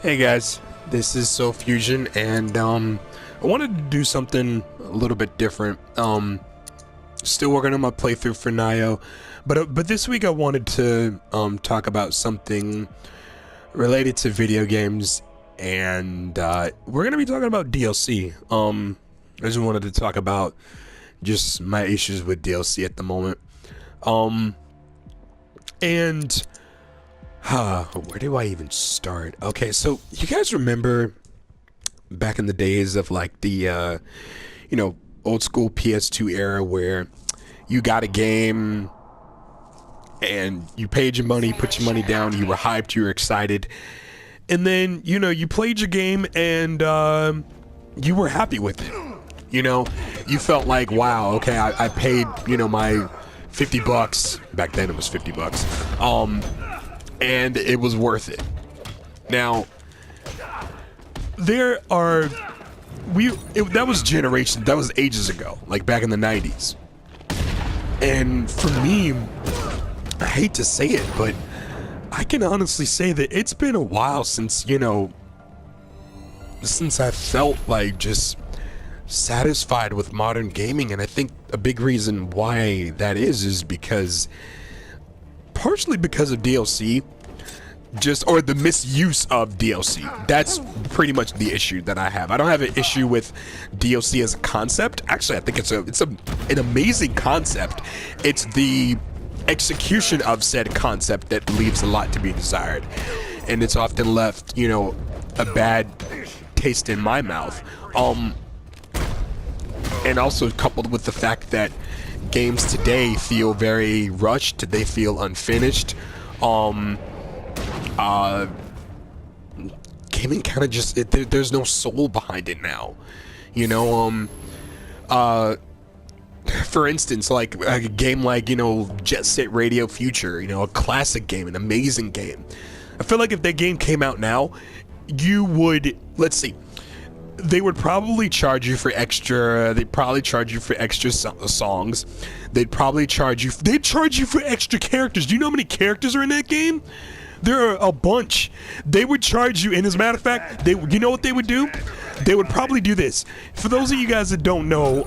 Hey guys, this is Soul Fusion, and I wanted to do something a little bit different. Still working on my playthrough for Nio, but this week I wanted to talk about something related to video games, and we're gonna be talking about DLC. I just wanted to talk about just my issues with DLC at the moment. Where do I even start? Okay, so you guys remember back in the days of like the, old school PS2 era where you got a game and you paid your money, put your money down, you were hyped, you were excited, and then, you played your game and you were happy with it. You felt like, wow, okay, I paid, my $50. Back then it was $50. And it was worth it. Now, that was generation, that was ages ago, like back in the 90s. And for me, I hate to say it, but I can honestly say that it's been a while since, since I felt like just satisfied with modern gaming. And I think a big reason why that is because partially because of DLC, or the misuse of DLC. That's pretty much the issue that I have. I don't have an issue with DLC as a concept. Actually, I think it's an amazing concept. It's the execution of said concept that leaves a lot to be desired, and it's often left, a bad taste in my mouth. And also coupled with the fact that games today feel very rushed, they feel unfinished. Gaming kind of just, there's no soul behind it now. For instance, like a game like, Jet Set Radio Future, a classic game, an amazing game. I feel like if that game came out now, you would, let's see, they would probably charge you for extra, songs. They'd charge you for extra characters. Do you know how many characters are in that game? There are a bunch. They would charge you, and as a matter of fact, you know what they would do? They would probably do this. For those of you guys that don't know,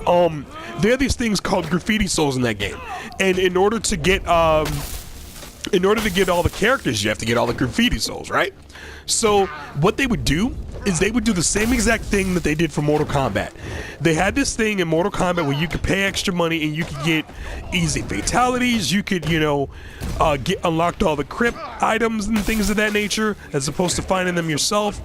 there are these things called graffiti souls in that game. And in order to get all the characters, you have to get all the graffiti souls, right? So what they would do is they would do the same exact thing that they did for Mortal Kombat. They had this thing in Mortal Kombat where you could pay extra money and you could get easy fatalities. You could, get unlocked all the crypt items and things of that nature, as opposed to finding them yourself,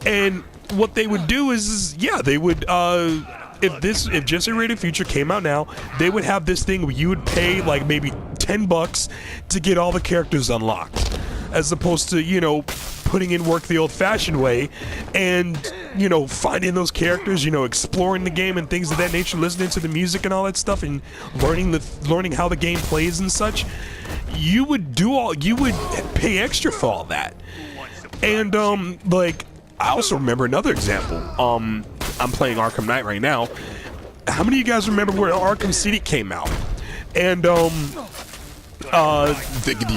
And what they would do is they would, if Jet Set Radio Future came out now, they would have this thing where you would pay like maybe $10 to get all the characters unlocked, as opposed to, putting in work the old-fashioned way and, finding those characters, exploring the game and things of that nature, listening to the music and all that stuff, and learning how the game plays and such. You would pay extra for all that. And I also remember another example. I'm playing Arkham Knight right now. How many of you guys remember where Arkham City came out? And the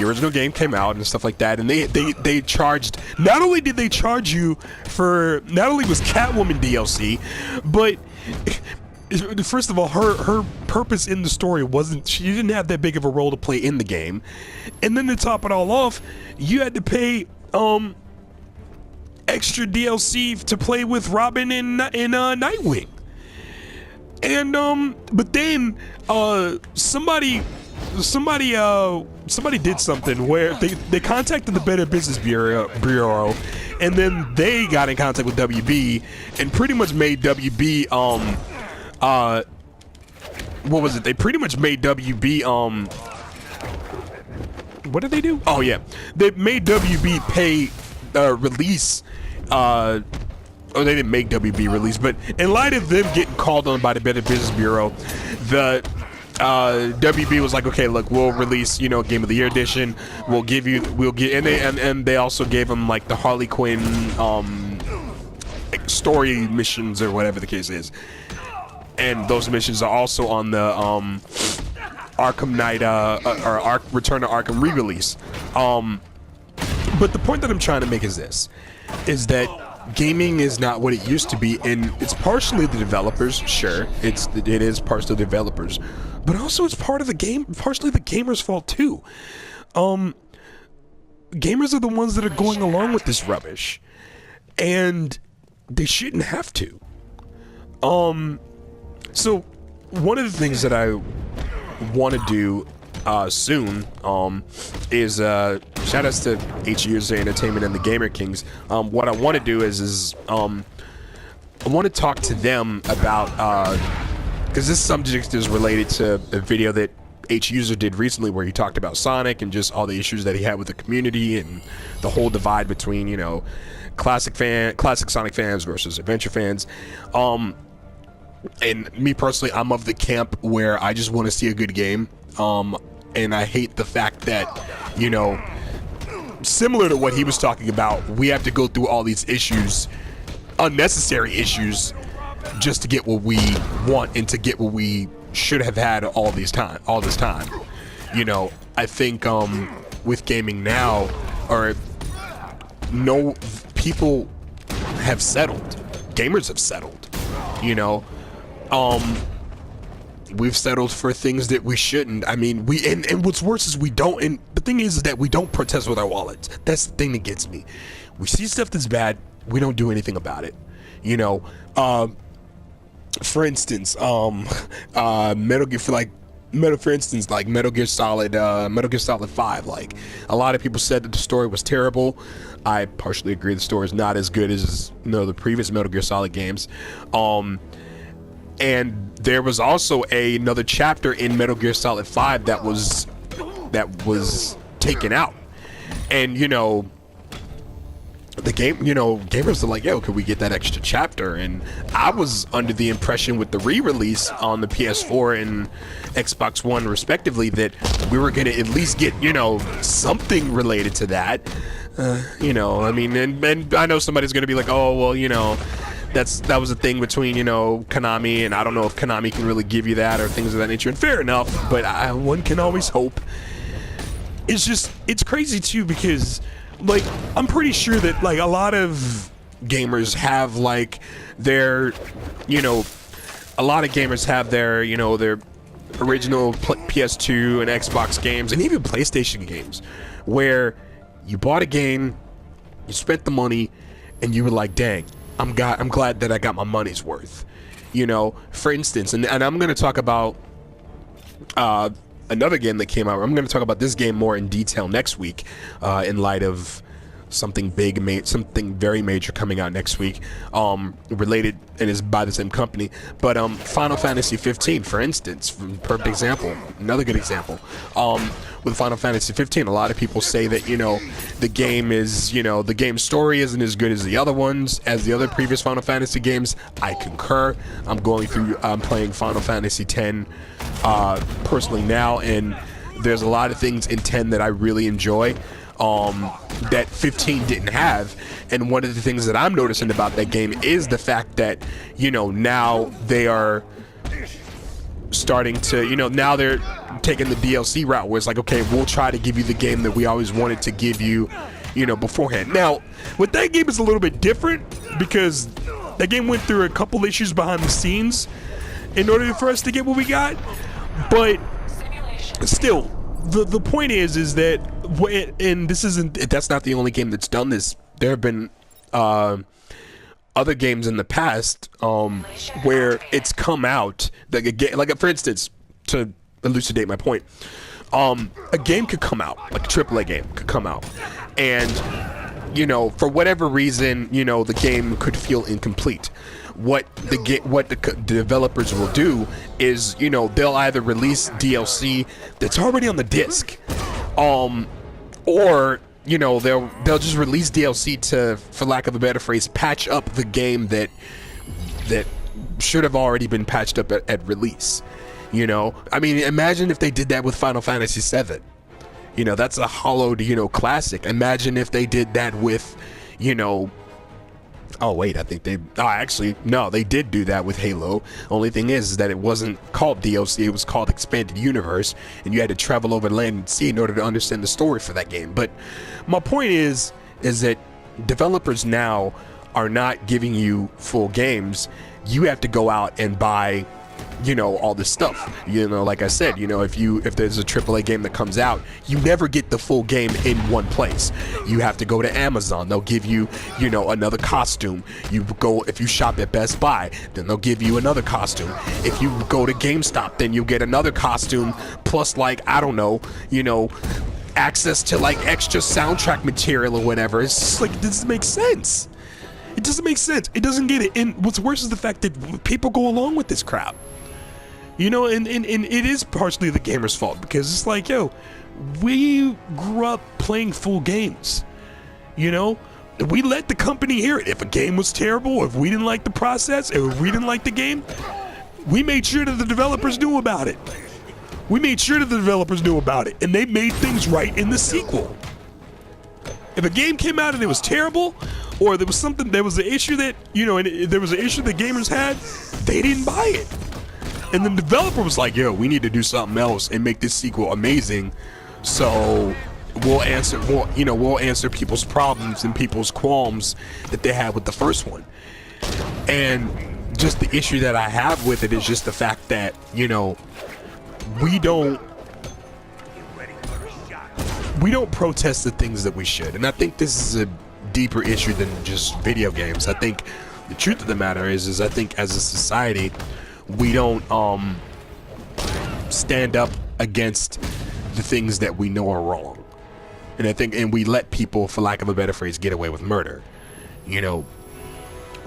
original game came out and stuff like that, and they charged, not only did they charge you for, not only was Catwoman DLC, but first of all, her purpose in the story wasn't, she didn't have that big of a role to play in the game. And then to top it all off, you had to pay extra DLC to play with Robin and Nightwing. And but then somebody did something where they contacted the Better Business Bureau, and then they got in contact with WB and pretty much made WB what was it? They pretty much made WB what did they do? Oh yeah, they made WB pay release. Or they didn't make WB release, but in light of them getting called on by the Better Business Bureau, the WB was like, okay, look, we'll release, Game of the Year edition. And they also gave them like the Harley Quinn story missions or whatever the case is. And those missions are also on the Arkham Knight or Return to Arkham re-release. But the point that I'm trying to make is this, is that gaming is not what it used to be, and it's partially the developers, sure, it is partially the developers, but also it's partially the gamers' fault too. Gamers are the ones that are going along with this rubbish, and they shouldn't have to. So one of the things that I want to do soon is shout outs to HUSA Entertainment and the Gamer Kings. What I want to do is I want to talk to them about because this subject is related to a video that HUSA did recently where he talked about Sonic and just all the issues that he had with the community and the whole divide between, you know, classic Sonic fans versus adventure fans. And me personally, I'm of the camp where I just want to see a good game. And I hate the fact that, you know, similar to what he was talking about, we have to go through all these issues, unnecessary issues, just to get what we want and to get what we should have had all this time. You know, I think with gaming now, people have settled. Gamers have settled. You know, we've settled for things that we shouldn't. I mean, and what's worse is we don't. And the thing is that we don't protest with our wallets. That's the thing that gets me. We see stuff that's bad. We don't do anything about it. You know, for instance, Metal Gear Solid 5. Like, a lot of people said that the story was terrible. I partially agree. The story is not as good as, you know, the previous Metal Gear Solid games. And there was also another chapter in Metal Gear Solid 5 that was taken out. And, you know, the game, you know, gamers are like, yo, could we get that extra chapter? And I was under the impression with the re-release on the PS4 and Xbox One respectively that we were gonna at least get, you know, something related to that. You know, I mean, and I know somebody's gonna be like, oh, well, you know, that was a thing between, you know, Konami, and I don't know if Konami can really give you that or things of that nature. And fair enough, but one can always hope. It's crazy too, because, like, I'm pretty sure that, like, a lot of gamers have, like, their, you know, a lot of gamers have their, you know, their original PS2 and Xbox games, and even PlayStation games, where you bought a game, you spent the money, and you were like, dang, I'm glad that I got my money's worth. You know, for instance, and I'm going to talk about another game that came out. I'm going to talk about this game more in detail next week, in light of something something very major coming out next week, related, and is by the same company. But Final Fantasy 15, for instance, perfect example, another good example. With Final Fantasy 15, a lot of people say that, you know, the game's story isn't as good as the other ones, as the other previous Final Fantasy games. I concur. I'm playing Final Fantasy 10 personally now, and there's a lot of things in 10 that I really enjoy, that 15 didn't have. And one of the things that I'm noticing about that game is the fact that, you know, now they are starting to, you know, now they're taking the DLC route where it's like, okay, we'll try to give you the game that we always wanted to give you, you know, beforehand. Now, with that game, it's a little bit different because that game went through a couple issues behind the scenes in order for us to get what we got. But still, the point is that, and that's not the only game that's done this. There have been other games in the past where it's come out, like for instance, to elucidate my point, a game could come out, like a AAA game could come out, and, you know, for whatever reason, you know, the game could feel incomplete. What the developers will do is, you know, they'll either release DLC that's already on the disc, or, you know, they'll just release DLC to, for lack of a better phrase, patch up the game that should have already been patched up at release. You know, I mean, imagine if they did that with Final Fantasy VII. You know, that's a hollowed, you know, classic. Imagine if they did that with, you know, they did do that with Halo. Only thing is that it wasn't called DLC, it was called Expanded Universe, and you had to travel over land and sea in order to understand the story for that game. But my point is that developers now are not giving you full games. You have to go out and buy, you know, all this stuff. You know, like I said, you know, if there's a AAA game that comes out, you never get the full game in one place. You have to go to Amazon. They'll give you, you know, another costume. If you shop at Best Buy, then they'll give you another costume. If you go to GameStop, then you'll get another costume plus, like, I don't know, you know, access to like extra soundtrack material or whatever. It's just like, it doesn't make sense. It doesn't make sense. It doesn't get it. And what's worse is the fact that people go along with this crap. You know, and it is partially the gamer's fault, because it's like, yo, we grew up playing full games. You know, we let the company hear it. If a game was terrible, if we didn't like the process, if we didn't like the game, we made sure that the developers knew about it. We made sure that the developers knew about it, and they made things right in the sequel. If a game came out and it was terrible, or there was an issue that, you know, and there was an issue that gamers had, they didn't buy it. And the developer was like, yo, we need to do something else and make this sequel amazing. So we'll answer people's problems and people's qualms that they had with the first one. And just the issue that I have with it is just the fact that, you know, we don't protest the things that we should. And I think this is a deeper issue than just video games. I think the truth of the matter is I think as a society, we don't stand up against the things that we know are wrong. And we let people, for lack of a better phrase, get away with murder. You know,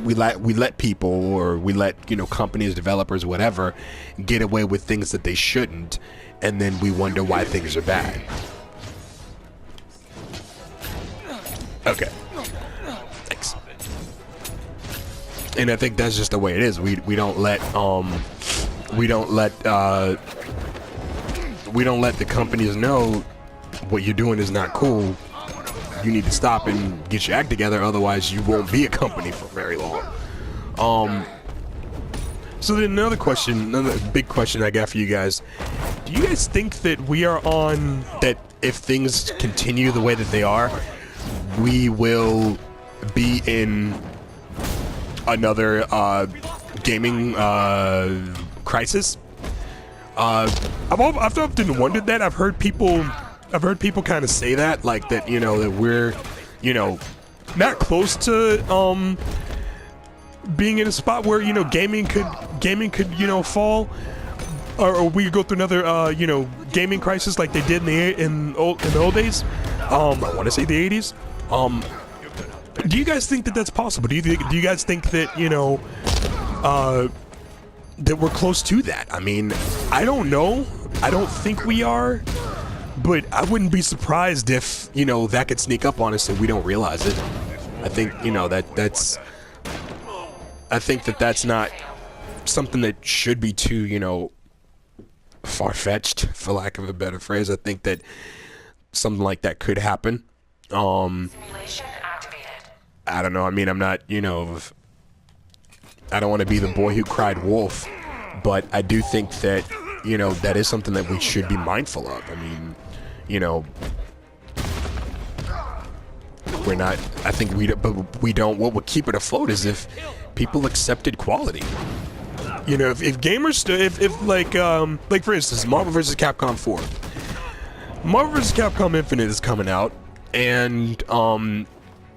we let people, or we let, you know, companies, developers, whatever, get away with things that they shouldn't, and then we wonder why things are bad. Okay. Thanks. And I think that's just the way it is. We don't let the companies know what you're doing is not cool. You need to stop and get your act together, otherwise you won't be a company for very long. So then another big question I got for you guys. Do you guys think that that if things continue the way that they are, we will be in another gaming crisis? I've often wondered that. I've heard people kind of say that, like that, you know, that we're, you know, not close to being in a spot where, you know, gaming could you know, fall, or we could go through another you know, gaming crisis like they did in the old days. I want to say the 80s. Do you guys think that that's possible? Do you guys think that, you know, that we're close to that? I mean, I don't know. I don't think we are, but I wouldn't be surprised if, you know, that could sneak up on us and we don't realize it. I think, you know, that's not something that should be too, you know, far-fetched, for lack of a better phrase. I think that something like that could happen. Simulation activated. I don't know. I mean, I'm not, you know, I don't want to be the boy who cried wolf, but I do think that, you know, that is something that we should be mindful of. I mean, you know, we're not, I think what would keep it afloat is if people accepted quality. You know, if gamers, like for instance, Marvel vs. Capcom 4. Marvel vs. Capcom Infinite is coming out, and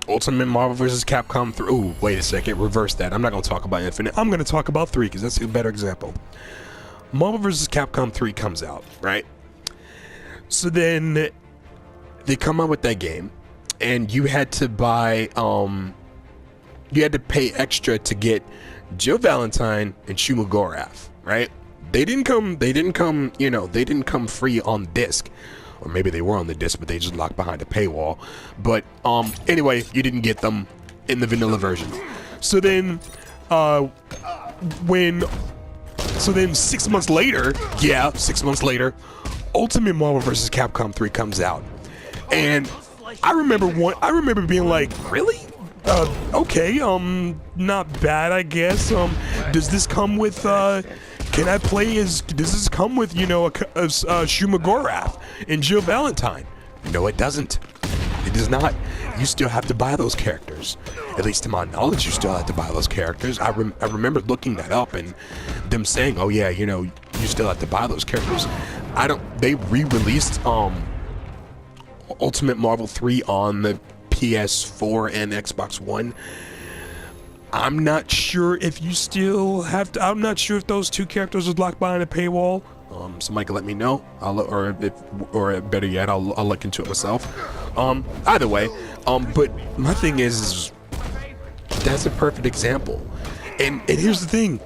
Ultimate Marvel vs. Capcom 3. Ooh, wait a second, reverse that. I'm not going to talk about Infinite. I'm going to talk about 3 because that's a better example. Marvel vs. Capcom 3 comes out, right? So then they come out with that game, and you had to buy, you had to pay extra to get Jill Valentine and Shuma Gorath, right? They didn't come, you know, they didn't come free on disc. Or maybe they were on the disc, but they just locked behind a paywall. But anyway, you didn't get them in the vanilla version. So then 6 months later, Ultimate Marvel vs. Capcom 3 comes out. And I remember being like, really? Okay, not bad, I guess. Does this come with, does this come with, you know, Shuma Gorath and Jill Valentine? No, it doesn't. It does not. You still have to buy those characters. At least to my knowledge, you still have to buy those characters. I remember looking that up and them saying, oh yeah, you know, you still have to buy those characters. They re-released Ultimate Marvel 3 on the PS4 and Xbox One. I'm not sure if you still have to. I'm not sure if those two characters are locked behind a paywall. Somebody can let me know. Or better yet, I'll look into it myself. Either way, but my thing is that's a perfect example. And here's the thing: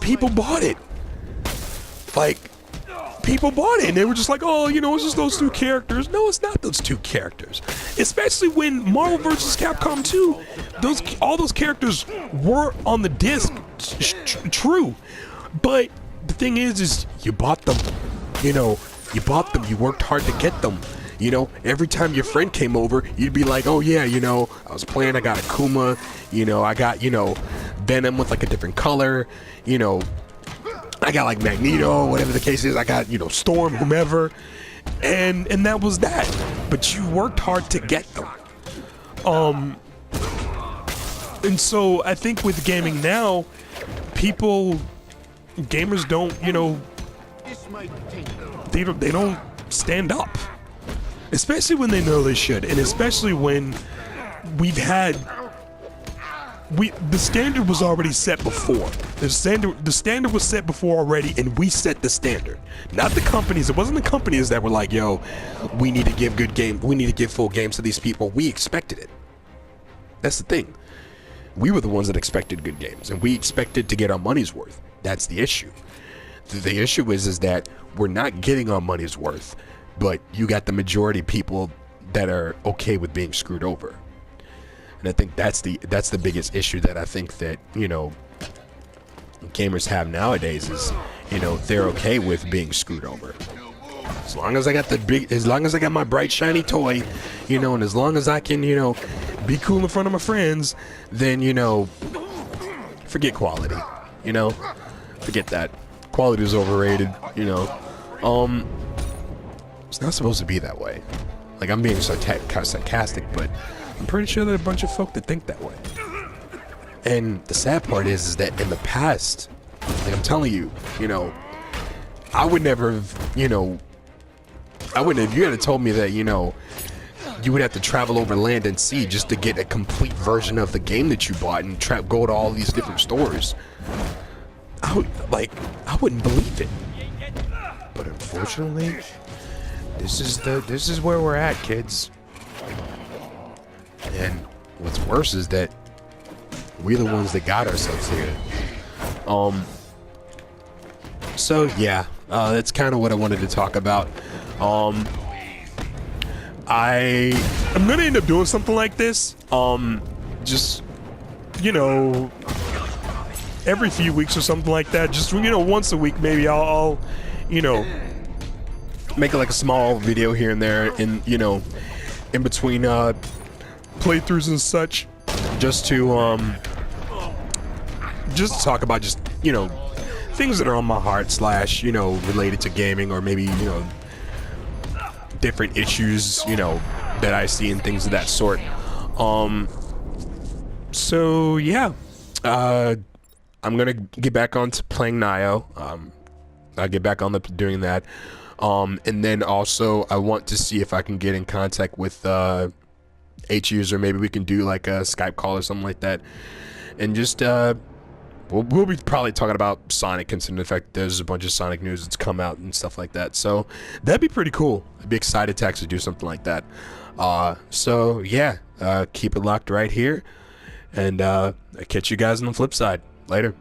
people bought it. Like, people bought it, and they were just like, oh, you know, it's just those two characters. No, it's not those two characters. Especially when Marvel vs. Capcom 2, all those characters were on the disc, true. But the thing is you bought them. You know, you bought them. You worked hard to get them. You know, every time your friend came over, you'd be like, oh yeah, you know, I was playing, I got Akuma, you know, I got, you know, Venom with like a different color, you know, I got like Magneto, whatever the case is. I got, you know, Storm, whomever, and that was that. But you worked hard to get them. And so I think with gaming now, gamers don't, you know, they don't stand up, especially when they know they should, and especially when the standard was already set before. The standard was set before already, and we set the standard. Not the companies. It wasn't the companies that were like, yo, we need to give good game. We need to give full games to these people. We expected it. That's the thing. We were the ones that expected good games, and we expected to get our money's worth. That's the issue. The issue is that we're not getting our money's worth, but you got the majority of people that are okay with being screwed over. And I think that's the biggest issue that I think that, you know, gamers have nowadays is, you know, they're okay with being screwed over. As long as I got my bright shiny toy, you know, and as long as I can, you know, be cool in front of my friends, then, you know, forget quality, you know, forget that. Quality is overrated, you know. It's not supposed to be that way. Like, I'm being sarcastic, but I'm pretty sure there are a bunch of folk that think that way. And the sad part is that in the past, like I'm telling you, you know, I would never have, you know, if you had told me that, you know, you would have to travel over land and sea just to get a complete version of the game that you bought and go to all these different stores, I wouldn't believe it. But unfortunately, this is where we're at, kids. And what's worse is that we're the ones that got ourselves here. So yeah, that's kind of what I wanted to talk about. I'm gonna end up doing something like this. Just, you know, every few weeks or something like that. Just, you know, once a week maybe I'll you know, make like a small video here and there, in, you know, in between playthroughs and such, just to talk about just, you know, things that are on my heart / you know, related to gaming, or maybe, you know, different issues, you know, that I see and things of that sort. So yeah, I'm gonna get back on to playing Nio. I'll get back on doing that. And then also I want to see if I can get in contact with H-User. Maybe we can do like a Skype call or something like that, and just we'll be probably talking about Sonic, considering the fact there's a bunch of Sonic news that's come out and stuff like that. So that'd be pretty cool. I'd be excited to actually do something like that. So yeah, keep it locked right here, and I'll catch you guys on the flip side. Later.